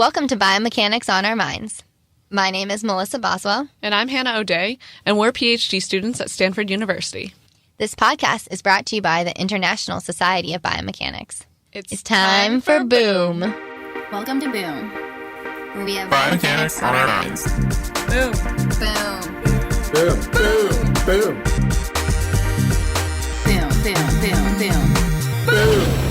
Welcome to Biomechanics on Our Minds. My name is Melissa Boswell. And I'm Hannah O'Day, and we're PhD students at Stanford University. This podcast is brought to you by the International Society of Biomechanics. It's time for Boom. Welcome to Boom, where we have Biomechanics on our minds. Boom. Boom. Boom, boom, boom. Boom.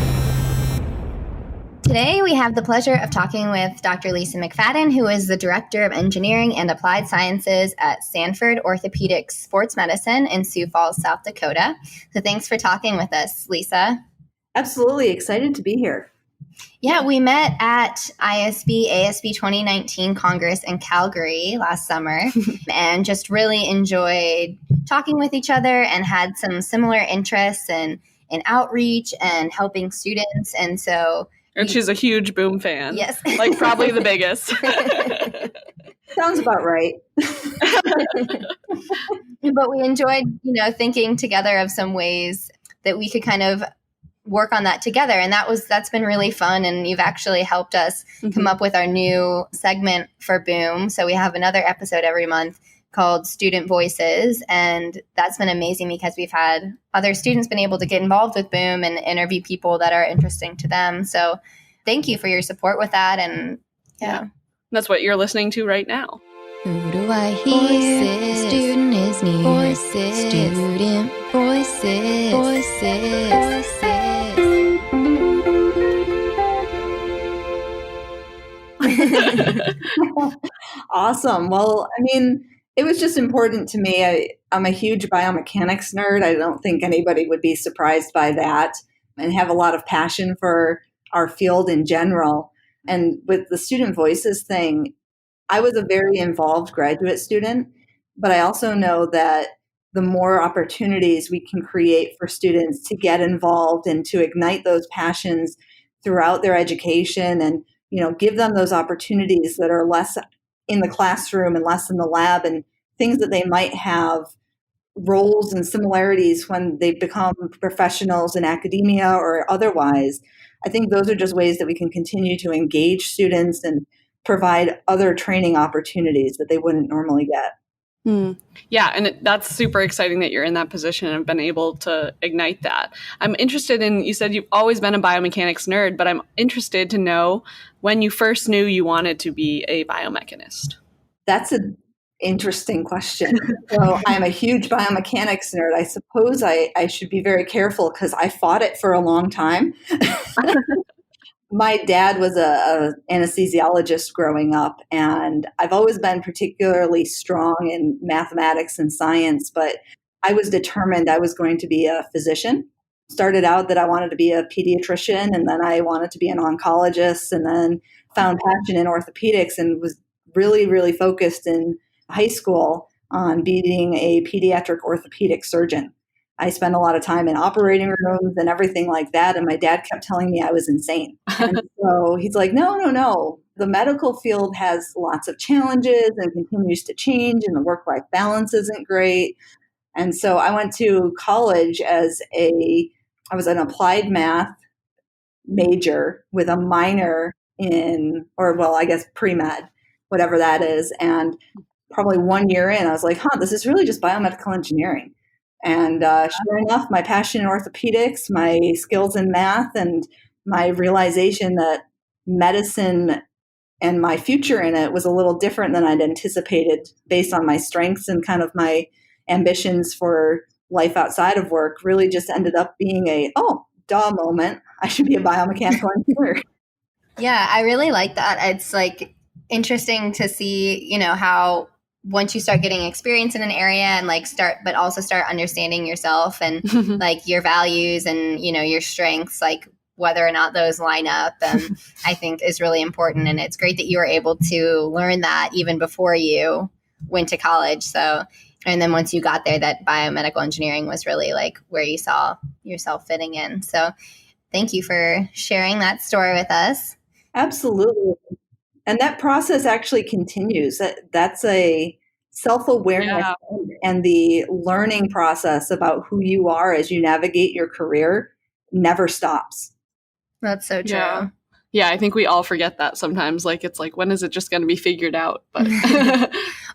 Today we have the pleasure of talking with Dr. Lisa MacFadden, who is the Director of Engineering and Applied Sciences at Sanford Sports Medicine in Sioux Falls, South Dakota. So thanks for talking with us, Lisa. Absolutely excited to be here. Yeah, we met at ASB 2019 Congress in Calgary last summer and just really enjoyed talking with each other and had some similar interests in outreach and helping students. And she's a huge Boom fan. Yes. Like probably the biggest. Sounds about right. But we enjoyed, thinking together of some ways that we could kind of work on that together. And that's been really fun. And you've actually helped us come up with our new segment for Boom. So we have another episode every month called Student Voices. And that's been amazing because we've had other students been able to get involved with Boom and interview people that are interesting to them. So thank you for your support with that. And yeah. That's what you're listening to right now. Who do I hear? Voices. Student is near. Voices. Student voices. Voices. Awesome. Well, it was just important to me. I'm a huge biomechanics nerd. I don't think anybody would be surprised by that, and have a lot of passion for our field in general. And with the student voices thing, I was a very involved graduate student, but I also know that the more opportunities we can create for students to get involved and to ignite those passions throughout their education and, give them those opportunities that are less in the classroom and less in the lab, and things that they might have roles and similarities when they become professionals in academia or otherwise. I think those are just ways that we can continue to engage students and provide other training opportunities that they wouldn't normally get. Yeah, and that's super exciting that you're in that position and have been able to ignite that. I'm interested in, you said you've always been a biomechanics nerd, but I'm interested to know when you first knew you wanted to be a biomechanist. That's an interesting question. So I'm a huge biomechanics nerd. I suppose I should be very careful because I fought it for a long time. My dad was a anesthesiologist growing up, and I've always been particularly strong in mathematics and science, but I was determined I was going to be a physician. Started out that I wanted to be a pediatrician, and then I wanted to be an oncologist, and then found passion in orthopedics and was really, really focused in high school on being a pediatric orthopedic surgeon. I spent a lot of time in operating rooms and everything like that. And my dad kept telling me I was insane. And so he's like, no. The medical field has lots of challenges and continues to change, and the work-life balance isn't great. And so I went to college I was an applied math major with a minor in, pre-med, whatever that is. And probably 1 year in, I was like, this is really just biomedical engineering. And sure enough, my passion in orthopedics, my skills in math, and my realization that medicine and my future in it was a little different than I'd anticipated based on my strengths and kind of my ambitions for life outside of work really just ended up being duh moment. I should be a biomechanical engineer. Yeah, I really like that. It's like interesting to see, how once you start getting experience in an area and but also start understanding yourself and like your values and, your strengths, like whether or not those line up, I think is really important. And it's great that you were able to learn that even before you went to college. So, and then once you got there, that biomedical engineering was really like where you saw yourself fitting in. So thank you for sharing that story with us. Absolutely. And that process actually continues. That's a self-awareness and the learning process about who you are as you navigate your career never stops. That's so true. Yeah, I think we all forget that sometimes. Like, it's like, when is it just going to be figured out? But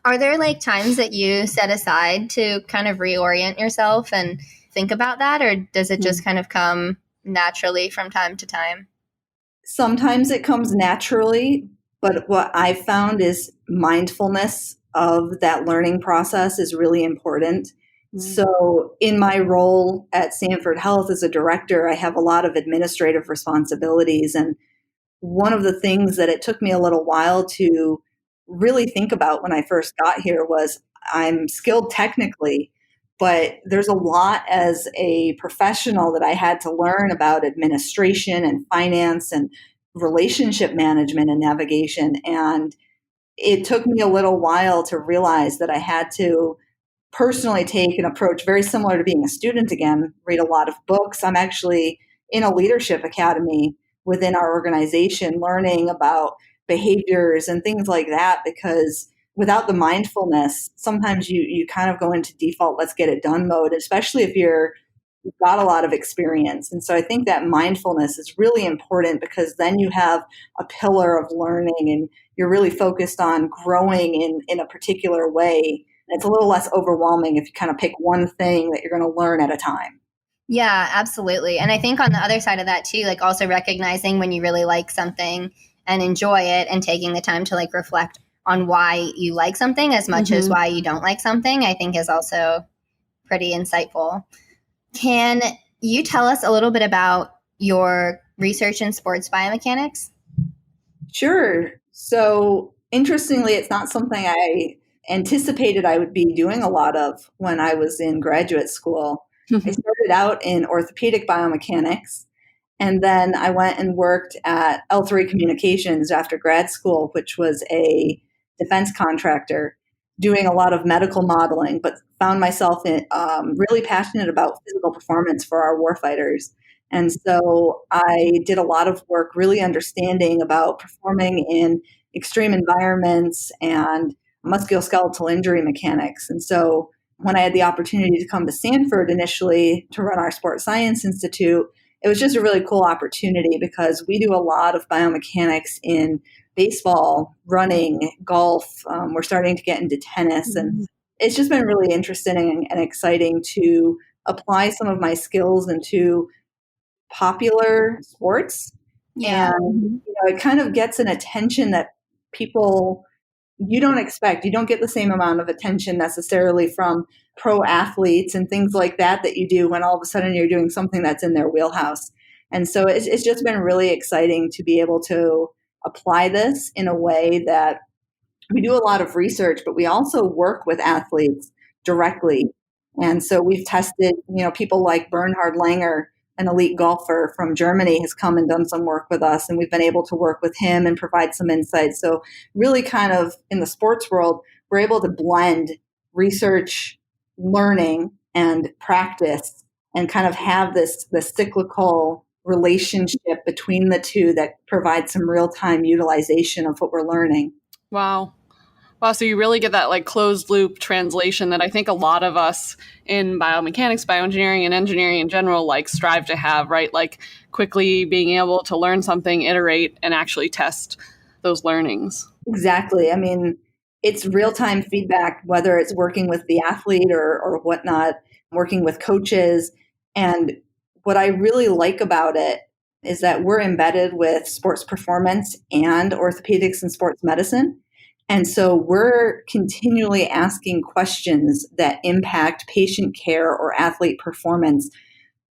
Are there like times that you set aside to kind of reorient yourself and think about that? Or does it just kind of come naturally from time to time? Sometimes it comes naturally, but what I've found is mindfulness of that learning process is really important. So in my role at Sanford Health as a director, I have a lot of administrative responsibilities. And one of the things that it took me a little while to really think about when I first got here was I'm skilled technically, but there's a lot as a professional that I had to learn about administration and finance and relationship management and navigation. And it took me a little while to realize that I had to personally take an approach very similar to being a student again, read a lot of books. I'm actually in a leadership academy within our organization learning about behaviors and things like that, because without the mindfulness, sometimes you kind of go into default, let's get it done mode, especially if you've got a lot of experience. And so I think that mindfulness is really important because then you have a pillar of learning and you're really focused on growing in a particular way. And it's a little less overwhelming if you kind of pick one thing that you're going to learn at a time. Yeah, absolutely. And I think on the other side of that too, like also recognizing when you really like something and enjoy it and taking the time to like reflect on why you like something as much as why you don't like something, I think is also pretty insightful. Can you tell us a little bit about your research in sports biomechanics? Sure. So interestingly, it's not something I anticipated I would be doing a lot of when I was in graduate school. I started out in orthopedic biomechanics, and then I went and worked at L3 Communications after grad school, which was a defense contractor, doing a lot of medical modeling, but found myself really passionate about physical performance for our warfighters. And so I did a lot of work really understanding about performing in extreme environments and musculoskeletal injury mechanics. And so when I had the opportunity to come to Sanford initially to run our Sports Science Institute, it was just a really cool opportunity because we do a lot of biomechanics in baseball, running, golf. We're starting to get into tennis. And it's just been really interesting and exciting to apply some of my skills into popular sports. Yeah. And it kind of gets an attention that people you don't expect. You don't get the same amount of attention necessarily from pro athletes and things like that you do when all of a sudden you're doing something that's in their wheelhouse. And so it's just been really exciting to be able to apply this in a way that we do a lot of research, but we also work with athletes directly. And so we've tested, people like Bernhard Langer, an elite golfer from Germany, has come and done some work with us, and we've been able to work with him and provide some insights. So really kind of in the sports world, we're able to blend research, learning, and practice and kind of have the cyclical relationship between the two that provides some real-time utilization of what we're learning. Wow. Wow, so you really get that like closed loop translation that I think a lot of us in biomechanics, bioengineering, and engineering in general like strive to have, right? Like quickly being able to learn something, iterate, and actually test those learnings. Exactly. I mean, it's real-time feedback, whether it's working with the athlete or whatnot, working with coaches. And what I really like about it is that we're embedded with sports performance and orthopedics and sports medicine. And so we're continually asking questions that impact patient care or athlete performance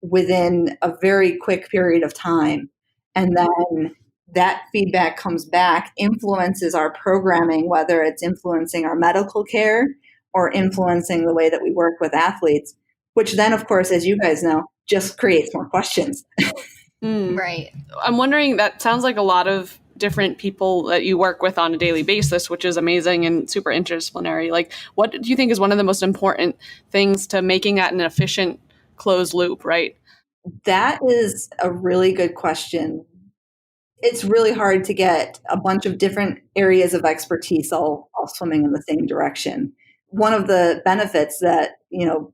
within a very quick period of time. And then that feedback comes back, influences our programming, whether it's influencing our medical care or influencing the way that we work with athletes, which then, of course, as you guys know, just creates more questions. Right. I'm wondering, that sounds like a lot of different people that you work with on a daily basis, which is amazing and super interdisciplinary. Like, what do you think is one of the most important things to making that an efficient closed loop, right? That is a really good question. It's really hard to get a bunch of different areas of expertise all swimming in the same direction. One of the benefits that,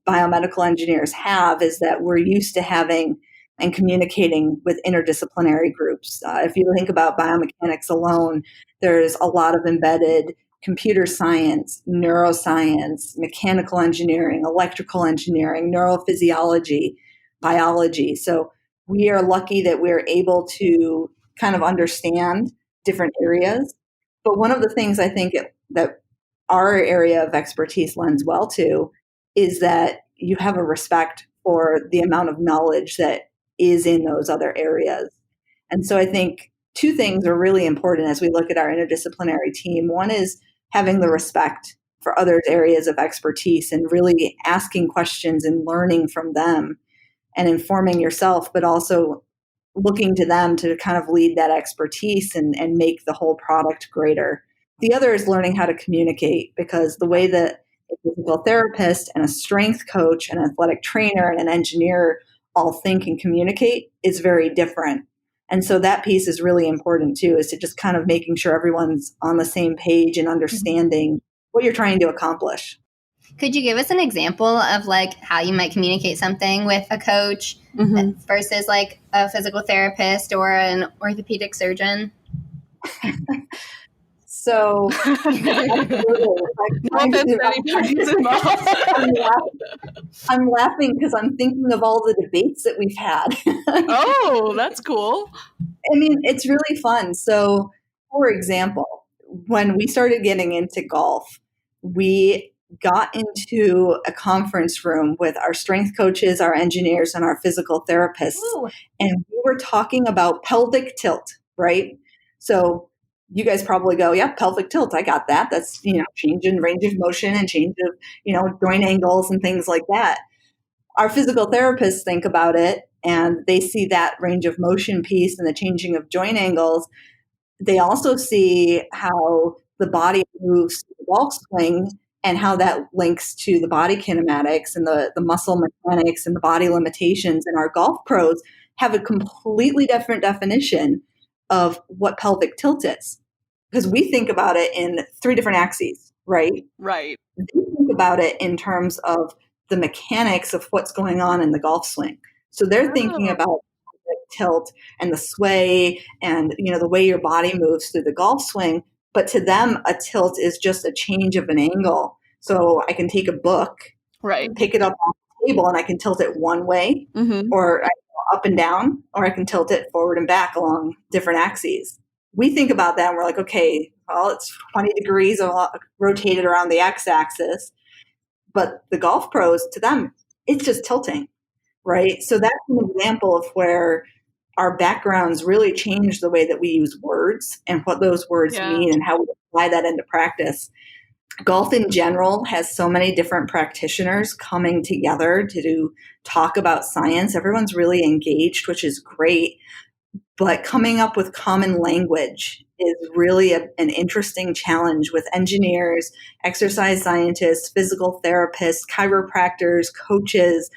biomedical engineers have is that we're used to having and communicating with interdisciplinary groups. If you think about biomechanics alone, there's a lot of embedded computer science, neuroscience, mechanical engineering, electrical engineering, neurophysiology, biology. So we are lucky that we're able to kind of understand different areas. But one of the things I think that our area of expertise lends well to is that you have a respect for the amount of knowledge that is in those other areas. And so I think two things are really important as we look at our interdisciplinary team. One is having the respect for others' areas of expertise and really asking questions and learning from them and informing yourself, but also looking to them to kind of lead that expertise and make the whole product greater. The other is learning how to communicate, because the way that a physical therapist and a strength coach, an athletic trainer, and an engineer all think and communicate is very different. And so that piece is really important too, is to just kind of making sure everyone's on the same page and understanding what you're trying to accomplish. Could you give us an example of like how you might communicate something with a coach versus like a physical therapist or an orthopedic surgeon? So I'm laughing because I'm thinking of all the debates that we've had. Oh, that's cool. I mean, it's really fun. So, for example, when we started getting into golf, we got into a conference room with our strength coaches, our engineers, and our physical therapists. Ooh. And we were talking about pelvic tilt, right? So you guys probably go, yeah, pelvic tilt. I got that. That's, change in range of motion and change of, joint angles and things like that. Our physical therapists think about it and they see that range of motion piece and the changing of joint angles. They also see how the body moves to the golf swing and how that links to the body kinematics and the muscle mechanics and the body limitations. And our golf pros have a completely different definition of what pelvic tilt is, because we think about it in 3 different axes, right? Right. They think about it in terms of the mechanics of what's going on in the golf swing. So they're thinking about tilt and the sway and the way your body moves through the golf swing. But to them, a tilt is just a change of an angle. So I can take a book, right, pick it up on the table, and I can tilt it one way, or up and down, or I can tilt it forward and back along different axes. We think about that and we're like, okay, well, it's 20 degrees rotated around the x-axis. But the golf pros, to them, it's just tilting, right? So that's an example of where our backgrounds really change the way that we use words and what those words mean and how we apply that into practice. Golf in general has so many different practitioners coming together to talk about science. Everyone's really engaged, which is great. But coming up with common language is really an interesting challenge with engineers, exercise scientists, physical therapists, chiropractors, coaches,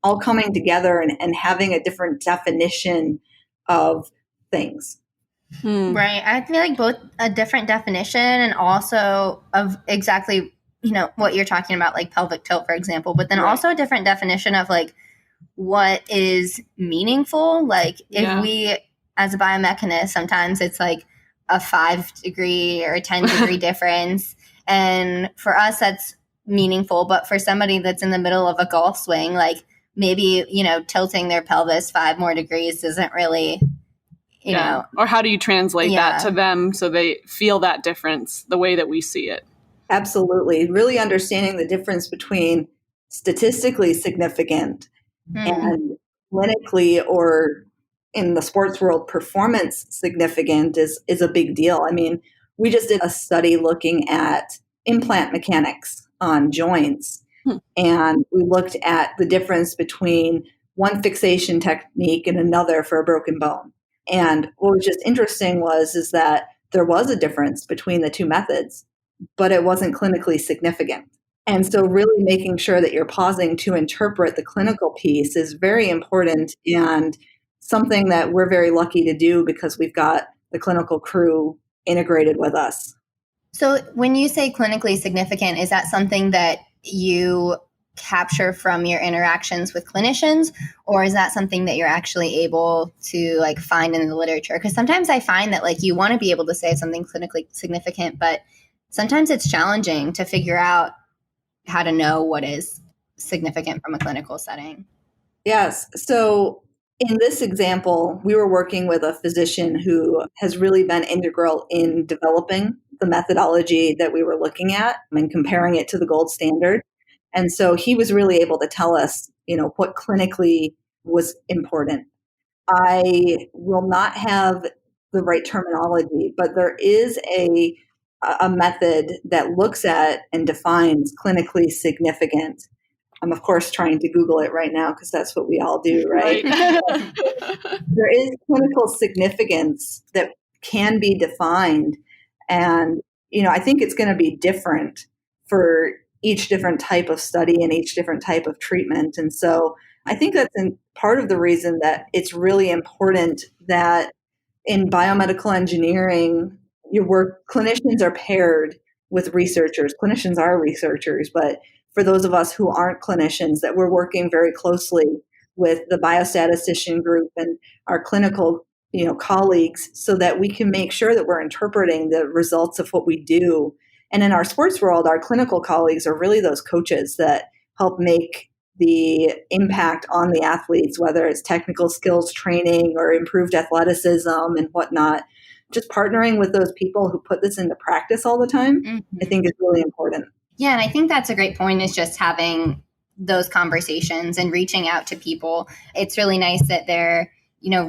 all coming together and having a different definition of things. Right. I feel like both a different definition and also of exactly, what you're talking about, like pelvic tilt, for example, but then also a different definition of like what is meaningful. Like if we, as a biomechanist, sometimes it's like a 5 degree or a 10 degree difference. And for us, that's meaningful. But for somebody that's in the middle of a golf swing, like maybe, tilting their pelvis 5 more degrees isn't really, you know. Or how do you translate that to them so they feel that difference the way that we see it? Absolutely. Really understanding the difference between statistically significant and clinically, or in the sports world, performance significant is a big deal. I mean, we just did a study looking at implant mechanics on joints. And we looked at the difference between one fixation technique and another for a broken bone. And what was just interesting is that there was a difference between the two methods, but it wasn't clinically significant. And so really making sure that you're pausing to interpret the clinical piece is very important, and something that we're very lucky to do because we've got the clinical crew integrated with us. So when you say clinically significant, is that something that you capture from your interactions with clinicians, or is that something that you're actually able to like find in the literature? Because sometimes I find that like you want to be able to say something clinically significant, but sometimes it's challenging to figure out how to know what is significant from a clinical setting. Yes. So in this example, we were working with a physician who has really been integral in developing the methodology that we were looking at and comparing it to the gold standard. And so he was really able to tell us, what clinically was important. I will not have the right terminology, but there is a method that looks at and defines clinically significant. I'm, of course, trying to Google it right now because that's what we all do, right? There is clinical significance that can be defined. And, I think it's going to be different for each different type of study and each different type of treatment. And so I think that's part of the reason that it's really important that in biomedical engineering, clinicians are paired with researchers. Clinicians are researchers, but for those of us who aren't clinicians, that we're working very closely with the biostatistician group and our clinical, colleagues, so that we can make sure that we're interpreting the results of what we do. And in our sports world, our clinical colleagues are really those coaches that help make the impact on the athletes, whether it's technical skills training or improved athleticism and whatnot. Just partnering with those people who put this into practice all the time, I think is really important. Yeah, and I think that's a great point, is just having those conversations and reaching out to people. It's really nice that they're,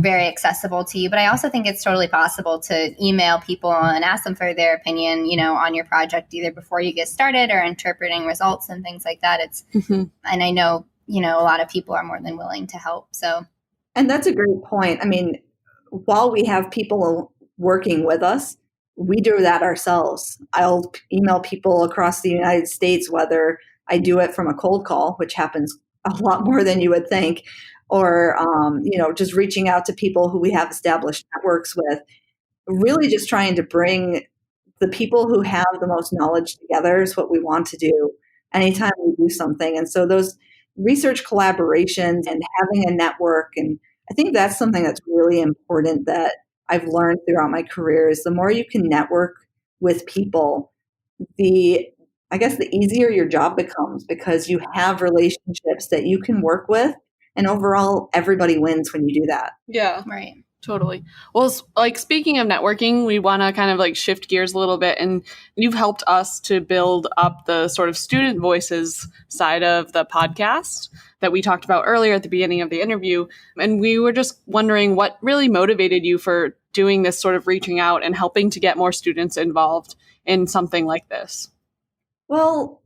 very accessible to you. But I also think it's totally possible to email people and ask them for their opinion, on your project, either before you get started or interpreting results and things like that. And I know, a lot of people are more than willing to help. And that's a great point. I mean, while we have people working with us, we do that ourselves. I'll email people across the United States, whether I do it from a cold call, which happens a lot more than you would think, or, just reaching out to people who we have established networks with, really just trying to bring the people who have the most knowledge together is what we want to do anytime we do something. And so those research collaborations and having a network, and I think that's something that's really important that I've learned throughout my career, is the more you can network with people, the easier your job becomes, because you have relationships that you can work with. And overall, everybody wins when you do that. Yeah. Right. Totally. Well, speaking of networking, we want to kind of shift gears a little bit, and you've helped us to build up the sort of student voices side of the podcast that we talked about earlier at the beginning of the interview. And we were just wondering what really motivated you for doing this sort of reaching out and helping to get more students involved in something like this. Well,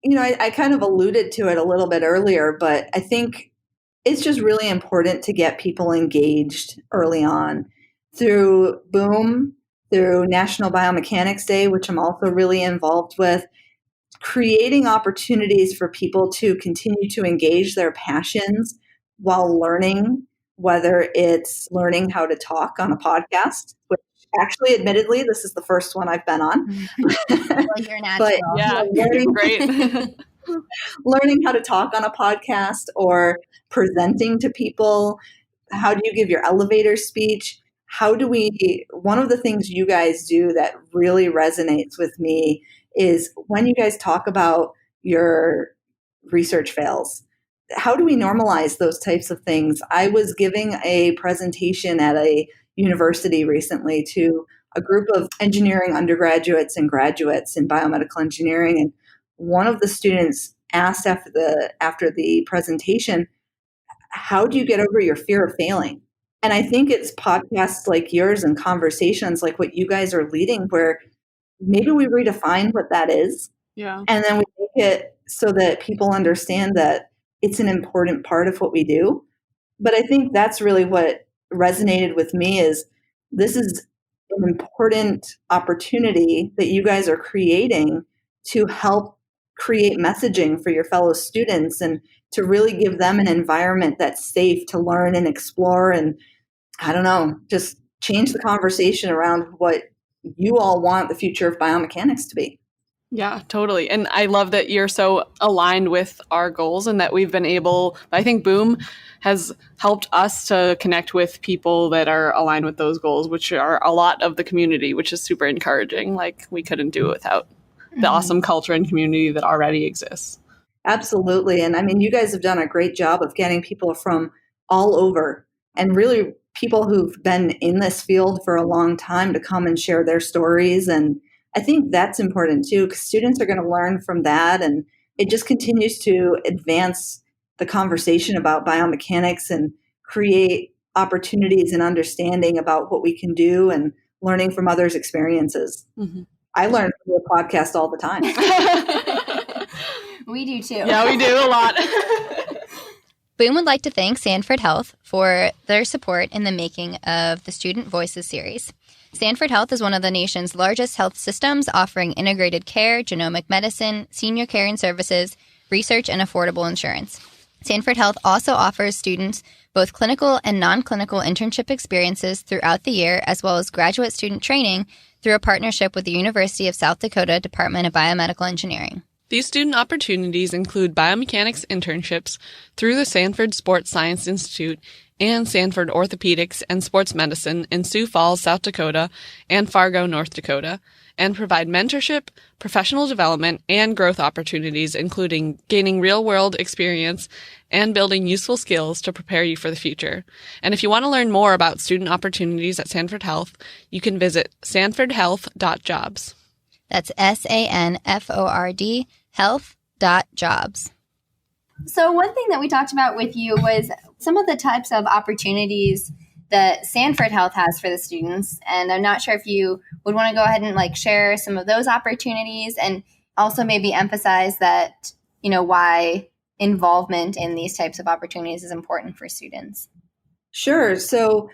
I kind of alluded to it a little bit earlier, but I think it's just really important to get people engaged early on through Boom, through National Biomechanics Day, which I'm also really involved with, creating opportunities for people to continue to engage their passions while learning, whether it's learning how to talk on a podcast, which actually, admittedly, this is the first one I've been on. Well, you're natural. But Yeah, great. learning how to talk on a podcast or presenting to people. How do you give your elevator speech? One of the things you guys do that really resonates with me is when you guys talk about your research fails. How do we normalize those types of things? I was giving a presentation at a university recently to a group of engineering undergraduates and graduates in biomedical engineering, and one of the students asked after the presentation, how do you get over your fear of failing? And I think it's podcasts like yours and conversations like what you guys are leading, where maybe we redefine what that is. Yeah. And then we make it so that people understand that it's an important part of what we do. But I think that's really what resonated with me, is this is an important opportunity that you guys are creating to help create messaging for your fellow students and to really give them an environment that's safe to learn and explore, and just change the conversation around what you all want the future of biomechanics to be. Yeah, totally. And I love that you're so aligned with our goals and that we've been able, I think Boom has helped us to connect with people that are aligned with those goals, which are a lot of the community, which is super encouraging. Like we couldn't do it without the awesome culture and community that already exists. Absolutely. And I mean, you guys have done a great job of getting people from all over and really people who've been in this field for a long time to come and share their stories. And I think that's important too, because students are going to learn from that. And it just continues to advance the conversation about biomechanics and create opportunities and understanding about what we can do and learning from others' experiences. Mm-hmm. I learn from your podcast all the time. We do too. Yeah, we do a lot. Boom would like to thank Sanford Health for their support in the making of the Student Voices series. Sanford Health is one of the nation's largest health systems, offering integrated care, genomic medicine, senior care and services, research, and affordable insurance. Sanford Health also offers students both clinical and non-clinical internship experiences throughout the year, as well as graduate student training through a partnership with the University of South Dakota Department of Biomedical Engineering. These student opportunities include biomechanics internships through the Sanford Sports Science Institute and Sanford Orthopedics and Sports Medicine in Sioux Falls, South Dakota, and Fargo, North Dakota, and provide mentorship, professional development, and growth opportunities, including gaining real-world experience and building useful skills to prepare you for the future. And if you want to learn more about student opportunities at Sanford Health, you can visit sanfordhealth.jobs. That's SANFORD health.jobs. So one thing that we talked about with you was some of the types of opportunities that Sanford Health has for the students. And I'm not sure if you would want to go ahead and share some of those opportunities and also maybe emphasize that, why involvement in these types of opportunities is important for students. Sure. So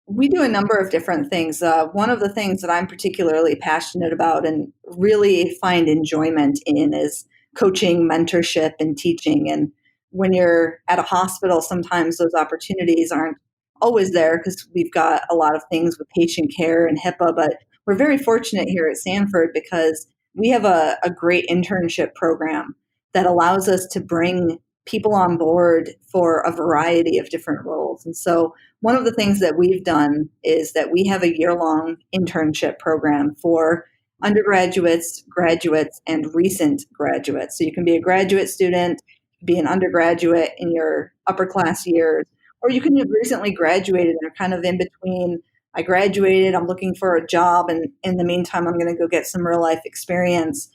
we do a number of different things. One of the things that I'm particularly passionate about and really find enjoyment in is coaching, mentorship, and teaching. And when you're at a hospital, sometimes those opportunities aren't always there because we've got a lot of things with patient care and HIPAA, but we're very fortunate here at Sanford because we have a great internship program that allows us to bring people on board for a variety of different roles. And so one of the things that we've done is that we have a year-long internship program for undergraduates, graduates, and recent graduates. So you can be a graduate student, be an undergraduate in your upper class years, or you can have recently graduated and are kind of in between. I graduated, I'm looking for a job, and in the meantime, I'm going to go get some real life experience.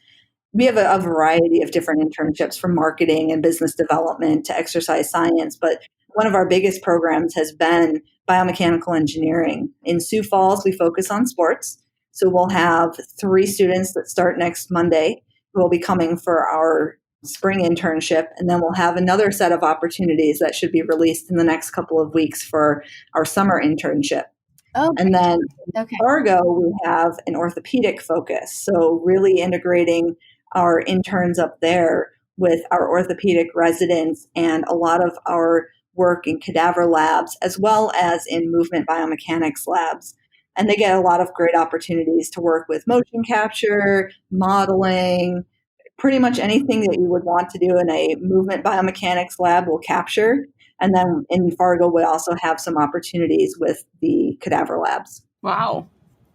We have a variety of different internships from marketing and business development to exercise science, but one of our biggest programs has been biomechanical engineering. In Sioux Falls, we focus on sports. So we'll have 3 students that start next Monday who will be coming for our spring internship, and then we'll have another set of opportunities that should be released in the next couple of weeks for our summer internship. Oh, and then in Fargo, we have an orthopedic focus. So really integrating our interns up there with our orthopedic residents and a lot of our work in cadaver labs, as well as in movement biomechanics labs. And they get a lot of great opportunities to work with motion capture, modeling, pretty much anything that you would want to do in a movement biomechanics lab will capture. And then in Fargo, we also have some opportunities with the cadaver labs. Wow,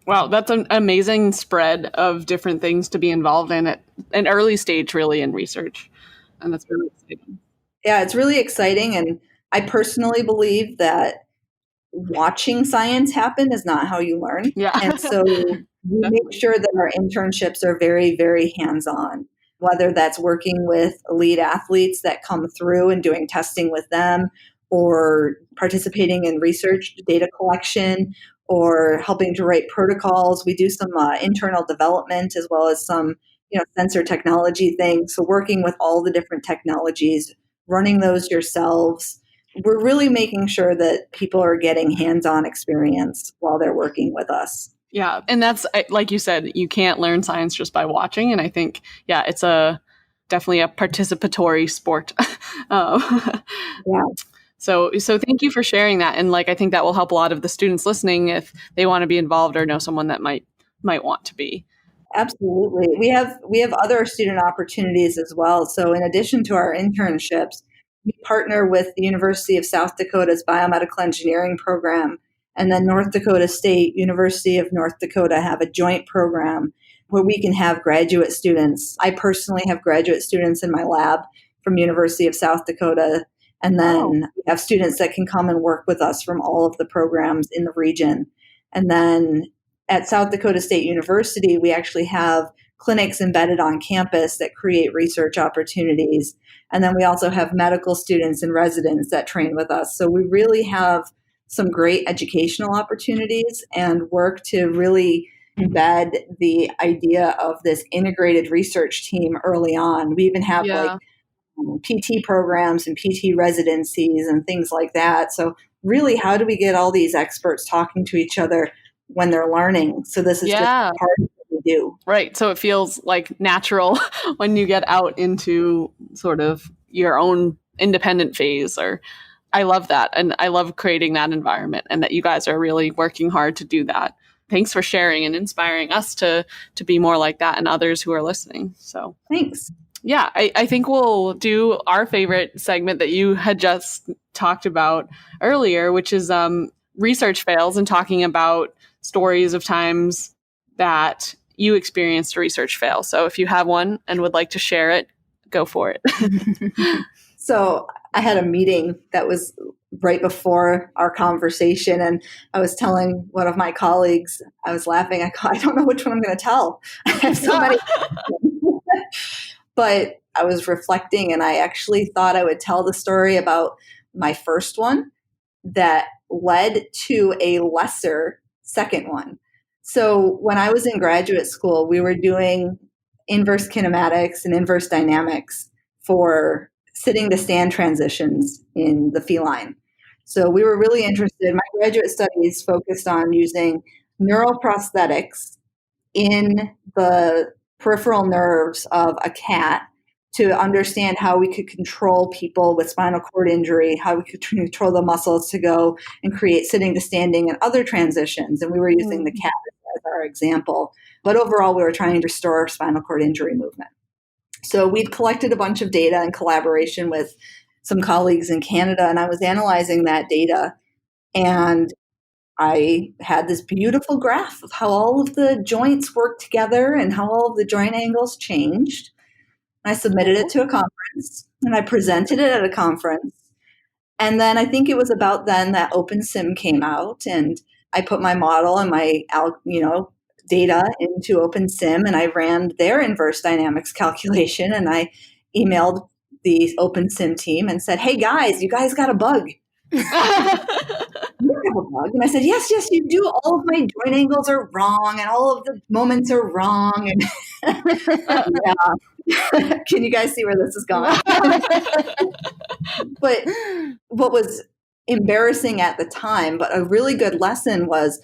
that's an amazing spread of different things to be involved in at an early stage, really, in research. And that's really exciting. Yeah, it's really exciting. And I personally believe that watching science happen is not how you learn. Yeah. And so we make sure that our internships are very, very hands-on, whether that's working with elite athletes that come through and doing testing with them, or participating in research data collection, or helping to write protocols. We do some internal development as well as some sensor technology things. So working with all the different technologies, running those yourselves. We're really making sure that people are getting hands-on experience while they're working with us. Yeah. And that's, like you said, you can't learn science just by watching. And I think, it's definitely a participatory sport. Yeah. So thank you for sharing that. And I think that will help a lot of the students listening if they want to be involved or know someone that might want to be. Absolutely. We have other student opportunities as well. So in addition to our internships, we partner with the University of South Dakota's biomedical engineering program, and then North Dakota State, University of North Dakota have a joint program where we can have graduate students. I personally have graduate students in my lab from University of South Dakota, and then we have students that can come and work with us from all of the programs in the region. And then at South Dakota State University, we actually have clinics embedded on campus that create research opportunities. And then we also have medical students and residents that train with us. So we really have some great educational opportunities and work to really embed the idea of this integrated research team early on. We even have like PT programs and PT residencies and things like that. So really, how do we get all these experts talking to each other when they're learning? So this is just part of what we do. Right. So it feels like natural when you get out into sort of your own independent phase. Or I love that. And I love creating that environment, and that you guys are really working hard to do that. Thanks for sharing and inspiring us to be more like that, and others who are listening. So thanks. Yeah, I think we'll do our favorite segment that you had just talked about earlier, which is research fails, and talking about stories of times that you experienced a research fail. So if you have one and would like to share it, go for it. So I had a meeting that was right before our conversation, and I was telling one of my colleagues, I was laughing. I don't know which one I'm going to tell. I have so many. But I was reflecting, and I actually thought I would tell the story about my first one that led to a lesser second one. So when I was in graduate school, we were doing inverse kinematics and inverse dynamics for sitting to stand transitions in the feline. So we were really interested. My graduate studies focused on using neuroprosthetics in the peripheral nerves of a cat to understand how we could control people with spinal cord injury, how we could control the muscles to go and create sitting to standing and other transitions. And we were using the cat as our example. But overall, we were trying to restore spinal cord injury movement. So we'd collected a bunch of data in collaboration with some colleagues in Canada, and I was analyzing that data. And I had this beautiful graph of how all of the joints work together and how all of the joint angles changed. I submitted it to a conference, and I presented it at a conference. And then I think it was about then that OpenSim came out, and I put my model and my data into OpenSim, and I ran their inverse dynamics calculation, and I emailed the OpenSim team and said, "Hey guys, you guys got a bug." You have a bug? And I said, yes, you do. All of my joint angles are wrong, and all of the moments are wrong. And yeah. Can you guys see where this is going? But what was embarrassing at the time, but a really good lesson, was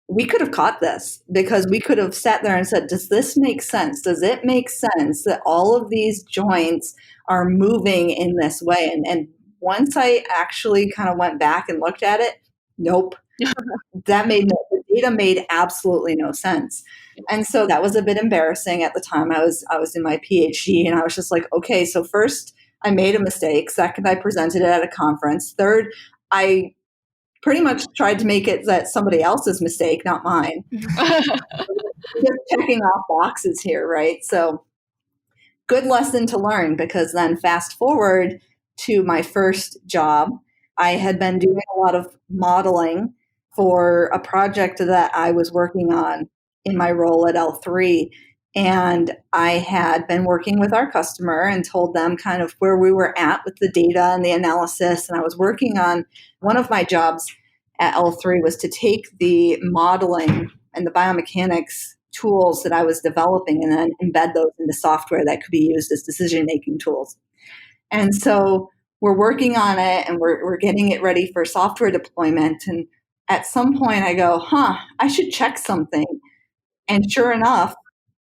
we could have caught this, because we could have sat there and said, does this make sense? Does it make sense that all of these joints are moving in this way? And once I actually kind of went back and looked at it, nope. The data made absolutely no sense. And so that was a bit embarrassing at the time. I was in my PhD, and I was just like, okay, so first I made a mistake. Second, I presented it at a conference. Third, I pretty much tried to make it that somebody else's mistake, not mine. Just checking off boxes here, right? So good lesson to learn, because then fast forward to my first job, I had been doing a lot of modeling for a project that I was working on in my role at L3. And I had been working with our customer and told them kind of where we were at with the data and the analysis. And I was working on one of my jobs at L3 was to take the modeling and the biomechanics tools that I was developing and then embed those into software that could be used as decision-making tools. And so we're working on it, and we're getting it ready for software deployment. And at some point I go, I should check something. And sure enough,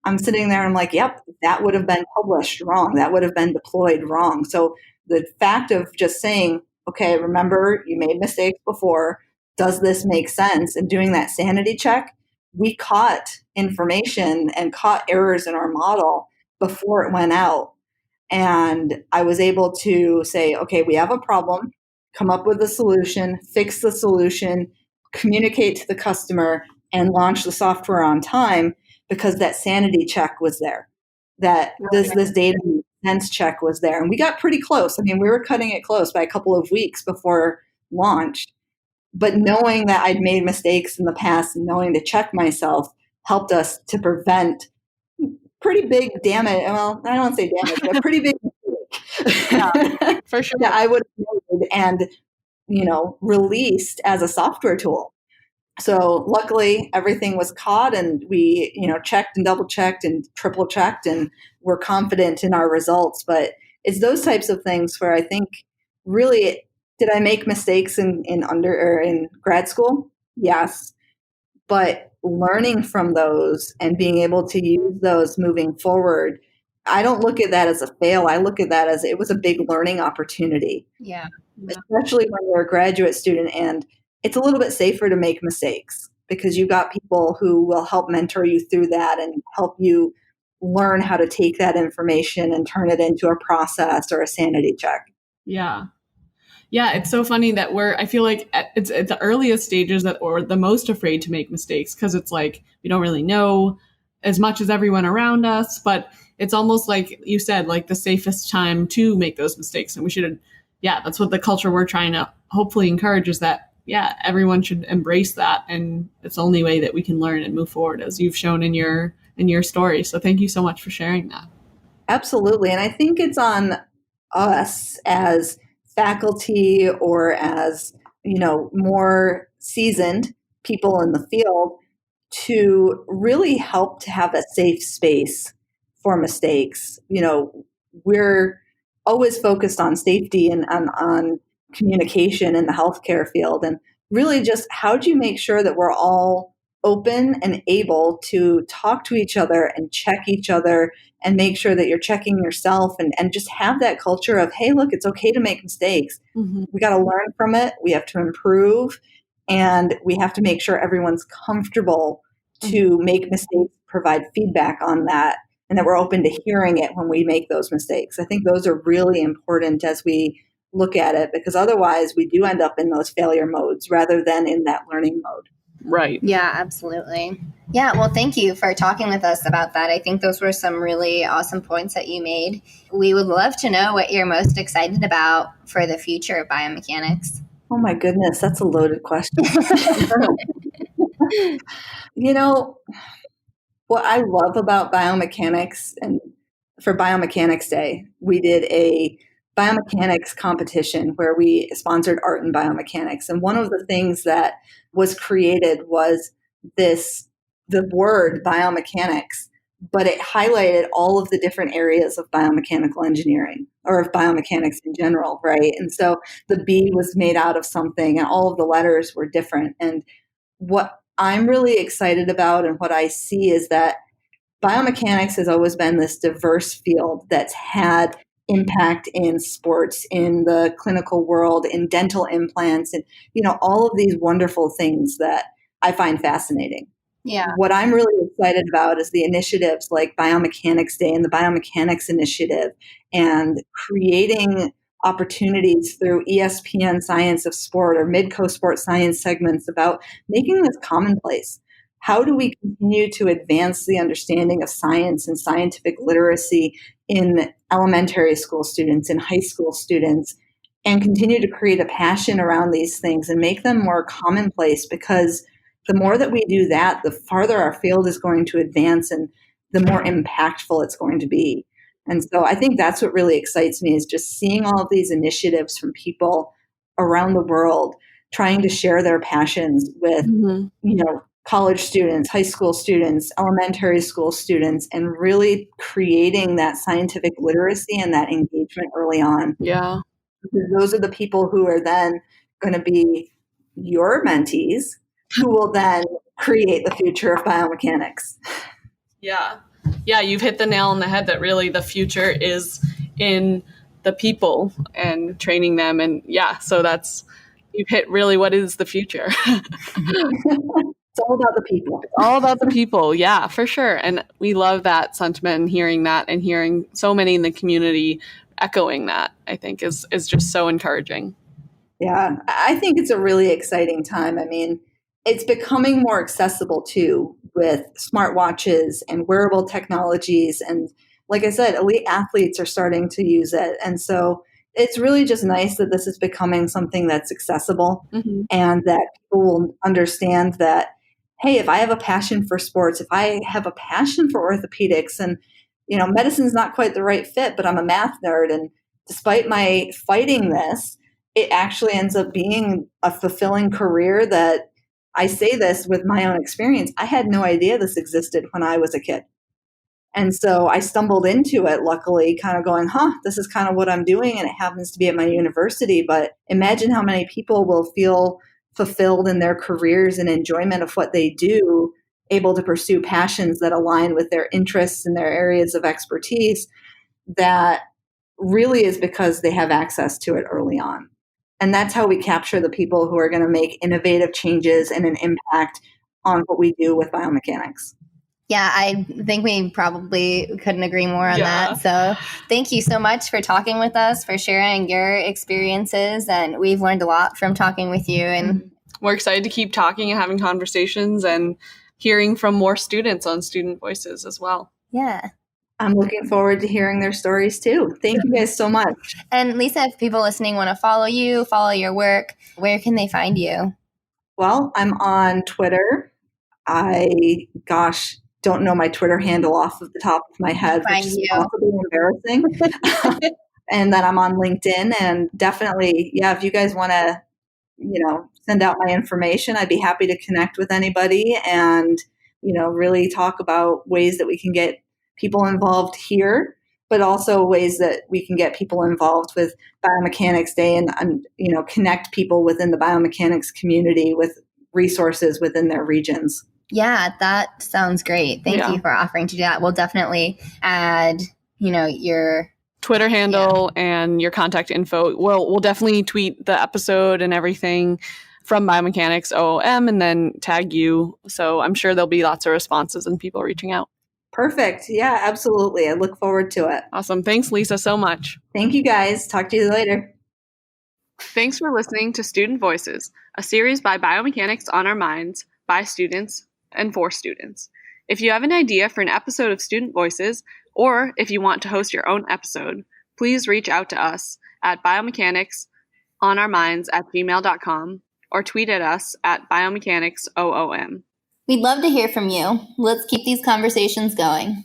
I'm sitting there and I'm like, yep, that would have been published wrong. That would have been deployed wrong. So the fact of just saying, okay, remember you made mistakes before. Does this make sense? And doing that sanity check we caught information and caught errors in our model before it went out. And I was able to say, okay, we have a problem, come up with a solution, fix the solution, communicate to the customer, and launch the software on time because that sanity check was there. That this data sense check was there. And we got pretty close. I mean, we were cutting it close by a couple of weeks before launch. But knowing that I'd made mistakes in the past and knowing to check myself helped us to prevent pretty big damage. Well, I don't want to say damage, but pretty big mistake. Yeah, for sure. That I would have made and, released as a software tool. So luckily everything was caught and we, checked and double checked and triple checked and we're confident in our results. But it's those types of things where I think really, did I make mistakes in grad school? Yes. But learning from those and being able to use those moving forward, I don't look at that as a fail. I look at that as it was a big learning opportunity. Yeah. Especially when you're a graduate student, and it's a little bit safer to make mistakes because you've got people who will help mentor you through that and help you learn how to take that information and turn it into a process or a sanity check. Yeah. Yeah, it's so funny that I feel like it's at the earliest stages that we're the most afraid to make mistakes because it's like we don't really know as much as everyone around us, but it's almost like you said, like the safest time to make those mistakes. And we should, that's what the culture we're trying to hopefully encourage is that, everyone should embrace that. And it's the only way that we can learn and move forward, as you've shown in your story. So thank you so much for sharing that. Absolutely. And I think it's on us as faculty or as, more seasoned people in the field to really help to have a safe space for mistakes. We're always focused on safety and on communication in the healthcare field. And really just how do you make sure that we're all open and able to talk to each other and check each other and make sure that you're checking yourself and just have that culture of, hey, look, it's okay to make mistakes. Mm-hmm. We got to learn from it. We have to improve. And we have to make sure everyone's comfortable to make mistakes, provide feedback on that, and that we're open to hearing it when we make those mistakes. I think those are really important as we look at it, because otherwise we do end up in those failure modes rather than in that learning mode. Right. Yeah, absolutely. Yeah, well, thank you for talking with us about that. I think those were some really awesome points that you made. We would love to know what you're most excited about for the future of biomechanics. Oh my goodness, that's a loaded question. What I love about biomechanics, and for Biomechanics Day, we did a biomechanics competition where we sponsored art in biomechanics. And one of the things that was created was the word biomechanics, but it highlighted all of the different areas of biomechanical engineering or of biomechanics in general, right? And so the B was made out of something and all of the letters were different. And what I'm really excited about and what I see is that biomechanics has always been this diverse field that's had impact in sports, in the clinical world, in dental implants, and all of these wonderful things that I find fascinating. Yeah. What I'm really excited about is the initiatives like Biomechanics Day and the Biomechanics Initiative, and creating opportunities through ESPN Science of Sport or Midco Sports Science segments about making this commonplace. How do we continue to advance the understanding of science and scientific literacy in elementary school students, in high school students, and continue to create a passion around these things and make them more commonplace? Because the more that we do that, the farther our field is going to advance and the more impactful it's going to be. And so I think that's what really excites me, is just seeing all of these initiatives from people around the world trying to share their passions with, college students, high school students, elementary school students, and really creating that scientific literacy and that engagement early on. Yeah. Because those are the people who are then going to be your mentees, who will then create the future of biomechanics. Yeah. Yeah, you've hit the nail on the head that really the future is in the people and training them. And so you've hit really what is the future. It's all about the people. All about the people. Yeah, for sure. And we love that sentiment, and hearing that and hearing so many in the community echoing that, I think is just so encouraging. Yeah, I think it's a really exciting time. I mean, it's becoming more accessible too with smartwatches and wearable technologies. And like I said, elite athletes are starting to use it. And so it's really just nice that this is becoming something that's accessible and that people will understand that, hey, if I have a passion for sports, if I have a passion for orthopedics, and, medicine's not quite the right fit, but I'm a math nerd. And despite my fighting this, it actually ends up being a fulfilling career that I say this with my own experience. I had no idea this existed when I was a kid. And so I stumbled into it, luckily, kind of going, this is kind of what I'm doing. And it happens to be at my university. But imagine how many people will feel fulfilled in their careers and enjoyment of what they do, able to pursue passions that align with their interests and their areas of expertise. That really is because they have access to it early on. And that's how we capture the people who are going to make innovative changes and an impact on what we do with biomechanics. Yeah, I think we probably couldn't agree more on that. So thank you so much for talking with us, for sharing your experiences. And we've learned a lot from talking with you. And we're excited to keep talking and having conversations and hearing from more students on Student Voices as well. Yeah. I'm looking forward to hearing their stories too. Thank you guys so much. And Lisa, if people listening want to follow you, follow your work, where can they find you? Well, I'm on Twitter. Don't know my Twitter handle off of the top of my head, which is possibly embarrassing. And then I'm on LinkedIn, and definitely, if you guys want to, send out my information, I'd be happy to connect with anybody and, really talk about ways that we can get people involved here, but also ways that we can get people involved with Biomechanics Day and connect people within the biomechanics community with resources within their regions. Yeah, that sounds great. Thank you for offering to do that. We'll definitely add, your Twitter handle and your contact info. We'll definitely tweet the episode and everything from Biomechanics OOM and then tag you. So I'm sure there'll be lots of responses and people reaching out. Perfect. Yeah, absolutely. I look forward to it. Awesome. Thanks, Lisa, so much. Thank you, guys. Talk to you later. Thanks for listening to Student Voices, a series by Biomechanics on Our Minds, by students and for students. If you have an idea for an episode of Student Voices, or if you want to host your own episode, please reach out to us at biomechanicsonourminds@gmail.com or tweet at us at biomechanicsOOM. We'd love to hear from you. Let's keep these conversations going.